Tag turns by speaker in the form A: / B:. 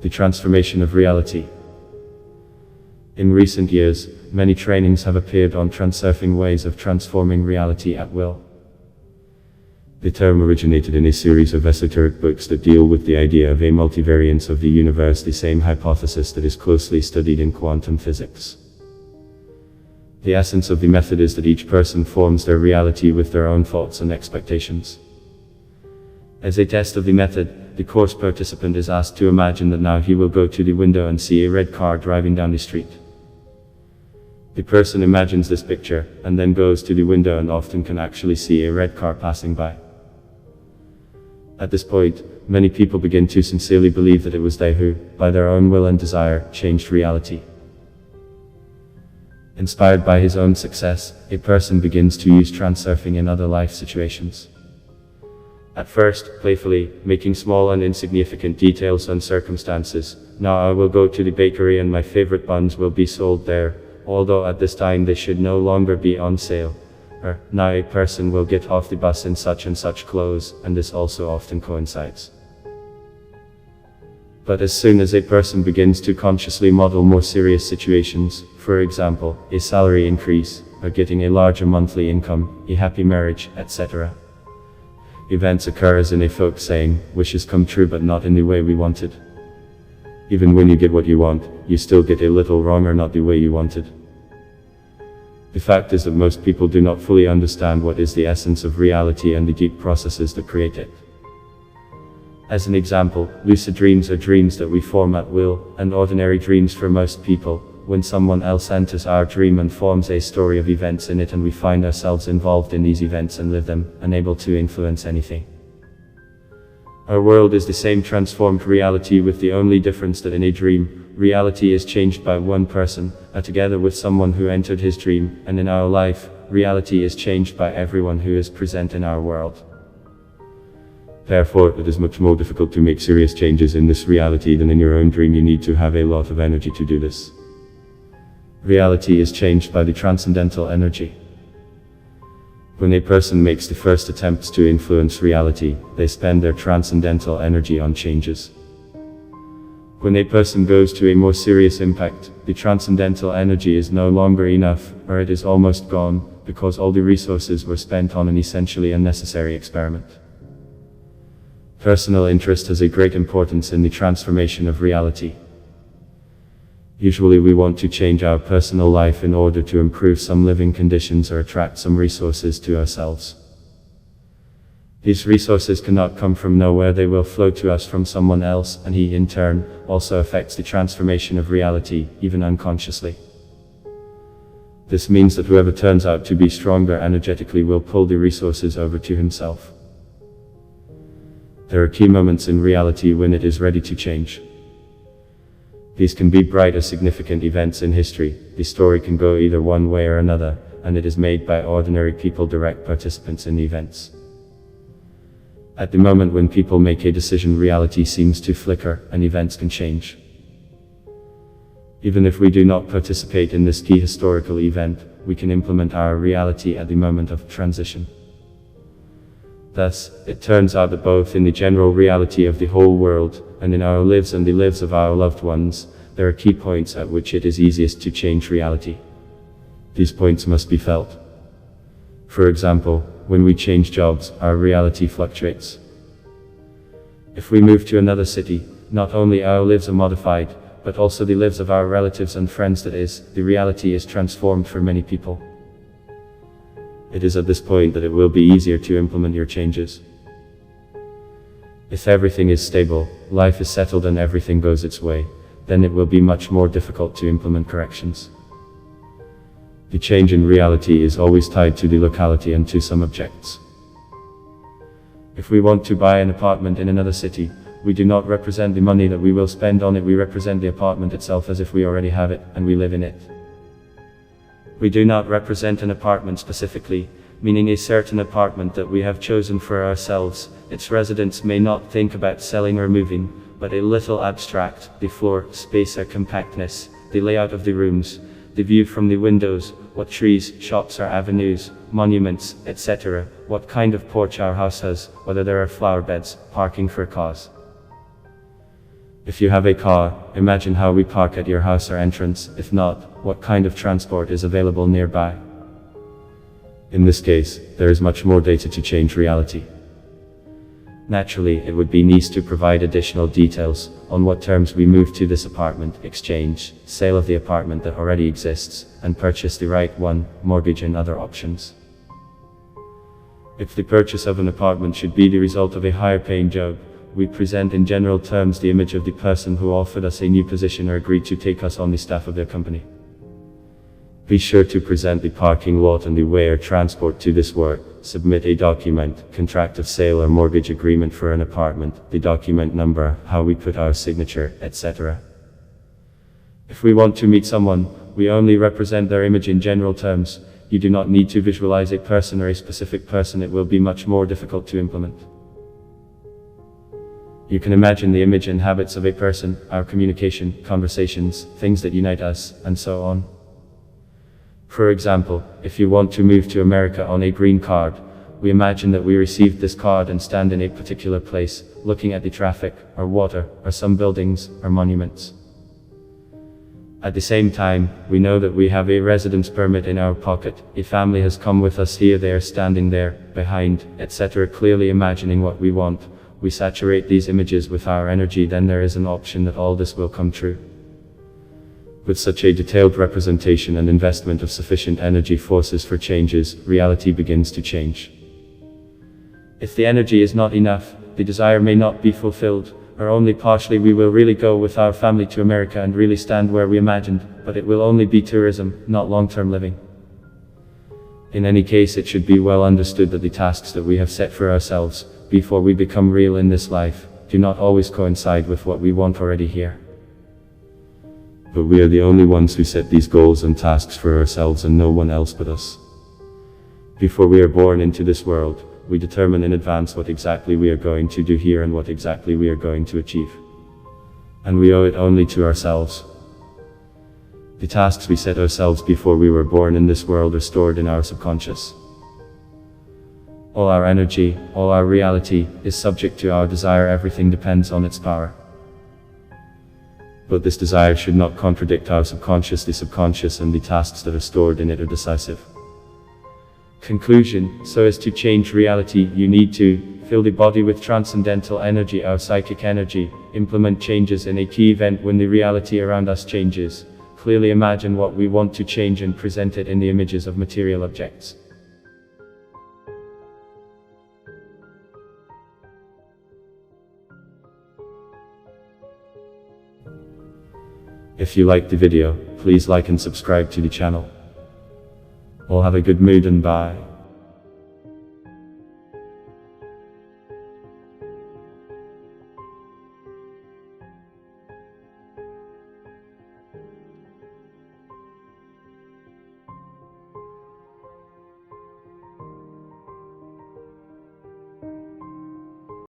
A: The transformation of reality. In recent years, many trainings have appeared on transurfing ways of transforming reality at will. The term originated in a series of esoteric books that deal with the idea of a multivariance of the universe, the same hypothesis that is closely studied in quantum physics. The essence of the method is that each person forms their reality with their own thoughts and expectations. As a test of the method, the course participant is asked to imagine that now he will go to the window and see a red car driving down the street. The person imagines this picture, and then goes to the window and often can actually see a red car passing by. At this point, many people begin to sincerely believe that it was they who, by their own will and desire, changed reality. Inspired by his own success, a person begins to use transurfing in other life situations. At first, playfully, making small and insignificant details and circumstances. Now I will go to the bakery and my favorite buns will be sold there, although at this time they should no longer be on sale. Or, now a person will get off the bus in such and such clothes, and this also often coincides. But as soon as a person begins to consciously model more serious situations, for example, a salary increase, or getting a larger monthly income, a happy marriage, etc., events occur as in a folk saying, wishes come true but not in the way we wanted. Even when you get what you want, you still get a little wrong or not the way you wanted. The fact is that most people do not fully understand what is the essence of reality and the deep processes that create it. As an example, lucid dreams are dreams that we form at will, and ordinary dreams for most people, when someone else enters our dream and forms a story of events in it and we find ourselves involved in these events and live them, unable to influence anything. Our world is the same transformed reality, with the only difference that in a dream, reality is changed by one person, together with someone who entered his dream, and in our life, reality is changed by everyone who is present in our world. Therefore, it is much more difficult to make serious changes in this reality than in your own dream. You need to have a lot of energy to do this. Reality is changed by the transcendental energy. When a person makes the first attempts to influence reality, they spend their transcendental energy on changes. When a person goes to a more serious impact, the transcendental energy is no longer enough, or it is almost gone, because all the resources were spent on an essentially unnecessary experiment. Personal interest has a great importance in the transformation of reality. Usually we want to change our personal life in order to improve some living conditions or attract some resources to ourselves. These resources cannot come from nowhere, they will flow to us from someone else, and he in turn also affects the transformation of reality, even unconsciously. This means that whoever turns out to be stronger energetically will pull the resources over to himself. There are key moments in reality when it is ready to change. These can be bright or significant events in history. The story can go either one way or another, and it is made by ordinary people, direct participants in the events. At the moment when people make a decision, reality seems to flicker, and events can change. Even if we do not participate in this key historical event, we can implement our reality at the moment of transition. Thus, it turns out that both in the general reality of the whole world, and in our lives and the lives of our loved ones, there are key points at which it is easiest to change reality. These points must be felt. For example, when we change jobs, our reality fluctuates. If we move to another city, not only our lives are modified, but also the lives of our relatives and friends, that is, the reality is transformed for many people. It is at this point that it will be easier to implement your changes. If everything is stable, life is settled and everything goes its way, then it will be much more difficult to implement corrections. The change in reality is always tied to the locality and to some objects. If we want to buy an apartment in another city, we do not represent the money that we will spend on it, we represent the apartment itself as if we already have it, and we live in it. We do not represent an apartment specifically, meaning a certain apartment that we have chosen for ourselves. Its residents may not think about selling or moving, but a little abstract, the floor space or compactness, the layout of the rooms, the view from the windows, what trees, shops or avenues, monuments, etc., what kind of porch our house has, whether there are flower beds, parking for cars. If you have a car, imagine how we park at your house or entrance. If not, what kind of transport is available nearby? In this case, there is much more data to change reality. Naturally, it would be nice to provide additional details on what terms we move to this apartment, exchange, sale of the apartment that already exists, and purchase the right one, mortgage and other options. If the purchase of an apartment should be the result of a higher paying job, we present in general terms the image of the person who offered us a new position or agreed to take us on the staff of their company. Be sure to present the parking lot and the way or transport to this work. Submit a document, contract of sale or mortgage agreement for an apartment, the document number, how we put our signature, etc. If we want to meet someone, we only represent their image in general terms. You do not need to visualize a person or a specific person. It will be much more difficult to implement. You can imagine the image and habits of a person, our communication, conversations, things that unite us, and so on. For example, if you want to move to America on a green card, we imagine that we received this card and stand in a particular place, looking at the traffic, or water, or some buildings, or monuments. At the same time, we know that we have a residence permit in our pocket, a family has come with us here, they are standing there, behind, etc. Clearly imagining what we want. We saturate these images with our energy, then there is an option that all this will come true. With such a detailed representation and investment of sufficient energy forces for changes, reality begins to change. If the energy is not enough, the desire may not be fulfilled, or only partially. We will really go with our family to America and really stand where we imagined, but it will only be tourism, not long-term living. In any case, it should be well understood that the tasks that we have set for ourselves, before we become real in this life, do not always coincide with what we want already here. But we are the only ones who set these goals and tasks for ourselves and no one else but us. Before we are born into this world, we determine in advance what exactly we are going to do here and what exactly we are going to achieve. And we owe it only to ourselves. The tasks we set ourselves before we were born in this world are stored in our subconscious. All our energy, all our reality, is subject to our desire. Everything depends on its power. But this desire should not contradict our subconscious. The subconscious and the tasks that are stored in it are decisive. Conclusion: so as to change reality, you need to fill the body with transcendental energy, our psychic energy, implement changes in a key event when the reality around us changes, clearly imagine what we want to change and present it in the images of material objects. If you liked the video, please like and subscribe to the channel. All have a good mood and bye.